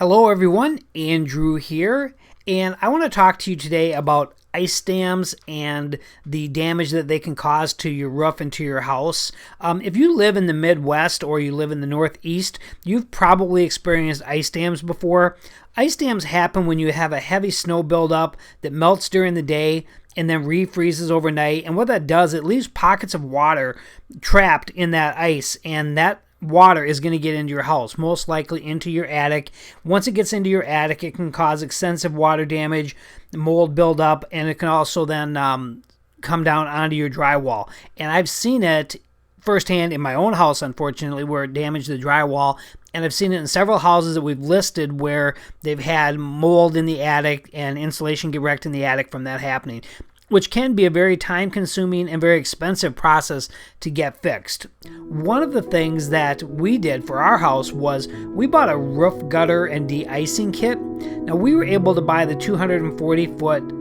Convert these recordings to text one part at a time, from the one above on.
Hello everyone, Andrew here, and I want to talk to you today about ice dams and the damage that they can cause to your roof and to your house. If you live in the Midwest or you live in the Northeast, you've probably experienced ice dams before. Ice dams happen when you have a heavy snow buildup that melts during the day and then refreezes overnight, and what that does, it leaves pockets of water trapped in that ice, and that water is going to get into your house, most likely into your attic. Once it gets into your attic, it can cause extensive water damage, mold buildup, and it can also then come down onto your drywall. And I've seen it firsthand in my own house, unfortunately, where it damaged the drywall. And I've seen it in several houses that we've listed where they've had mold in the attic and insulation get wrecked in the attic from that happening, which can be a very time-consuming and very expensive process to get fixed. One of the things that we did for our house was we bought a roof gutter and de-icing kit. Now, we were able to buy the 240-foot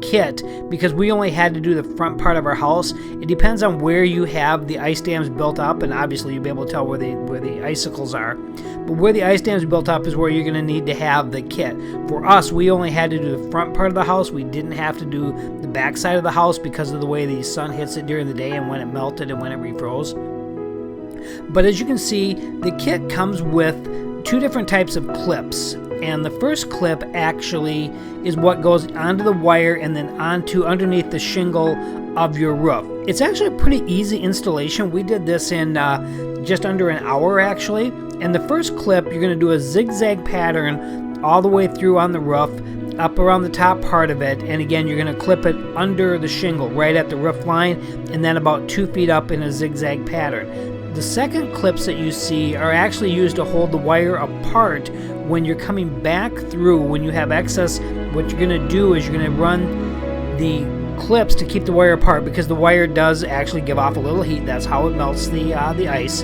kit because we only had to do the front part of our house. It depends on where you have the ice dams built up, and obviously you'll be able to tell where the icicles are. But where the ice dams built up is where you're going to need to have the kit. For us, we only had to do the front part of the house. We didn't have to do the back side of the house because of the way the sun hits it during the day and when it melted and when it refroze. But as you can see, the kit comes with two different types of clips. And the first clip actually is what goes onto the wire and then onto underneath the shingle of your roof. It's actually a pretty easy installation. We did this in just under an hour actually. And the first clip, you're going to do a zigzag pattern all the way through on the roof, up around the top part of it. And again, you're going to clip it under the shingle, right at the roof line, and then about 2 feet up in a zigzag pattern. The second clips that you see are actually used to hold the wire apart when you're coming back through. When you have excess, what you're going to do is you're going to run the clips to keep the wire apart, because the wire does actually give off a little heat. That's how it melts the ice.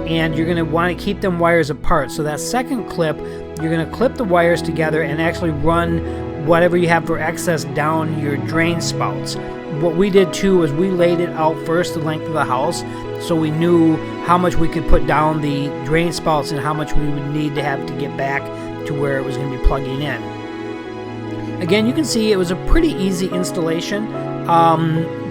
And you're going to want to keep them wires apart. So that second clip, you're going to clip the wires together and actually run whatever you have for excess down your drain spouts. What we did too was we laid it out first, the length of the house, so we knew how much we could put down the drain spouts and how much we would need to have to get back to where it was going to be plugging in. Again, you can see it was a pretty easy installation.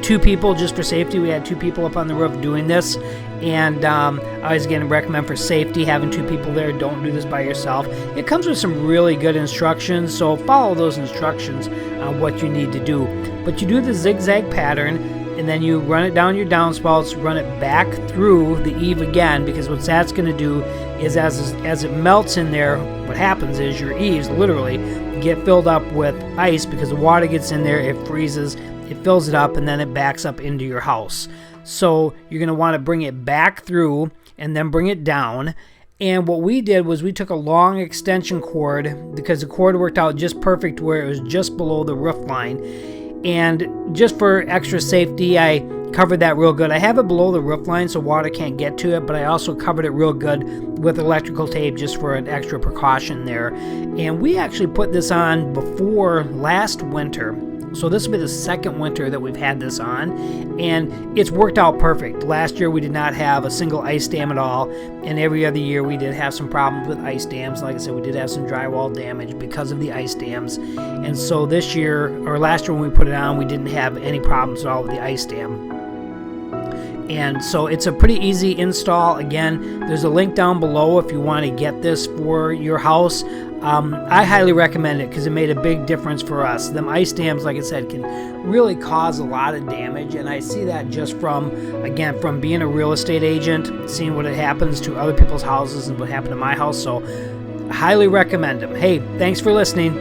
2 people, just for safety, we had 2 people up on the roof doing this. And I always again recommend for safety having 2 people there. Don't do this by yourself. It comes with some really good instructions, so follow those instructions on what you need to do. But you do the zigzag pattern, and then you run it down your downspouts, run it back through the eave again, because what that's going to do is as it melts in there, what happens is your eaves literally get filled up with ice because the water gets in there, it freezes, it fills it up, and then it backs up into your house. So you're going to want to bring it back through and then bring it down. And what we did was we took a long extension cord, because the cord worked out just perfect where it was just below the roof line. And just for extra safety, I covered that real good. I have it below the roof line so water can't get to it, but I also covered it real good with electrical tape just for an extra precaution there. And we actually put this on before last winter. So this will be the second winter that we've had this on, and it's worked out perfect. Last year we did not have a single ice dam at all, and every other year we did have some problems with ice dams. Like I said, we did have some drywall damage because of the ice dams. And so this year, or last year when we put it on, we didn't have any problems at all with the ice dam. And so it's a pretty easy install. Again, there's a link down below if you want to get this for your house. I highly recommend it because it made a big difference for us. Them ice dams, like I said, can really cause a lot of damage, and I see that just from being a real estate agent, seeing what happens to other people's houses and what happened to my house. So I highly recommend them. Hey, thanks for listening.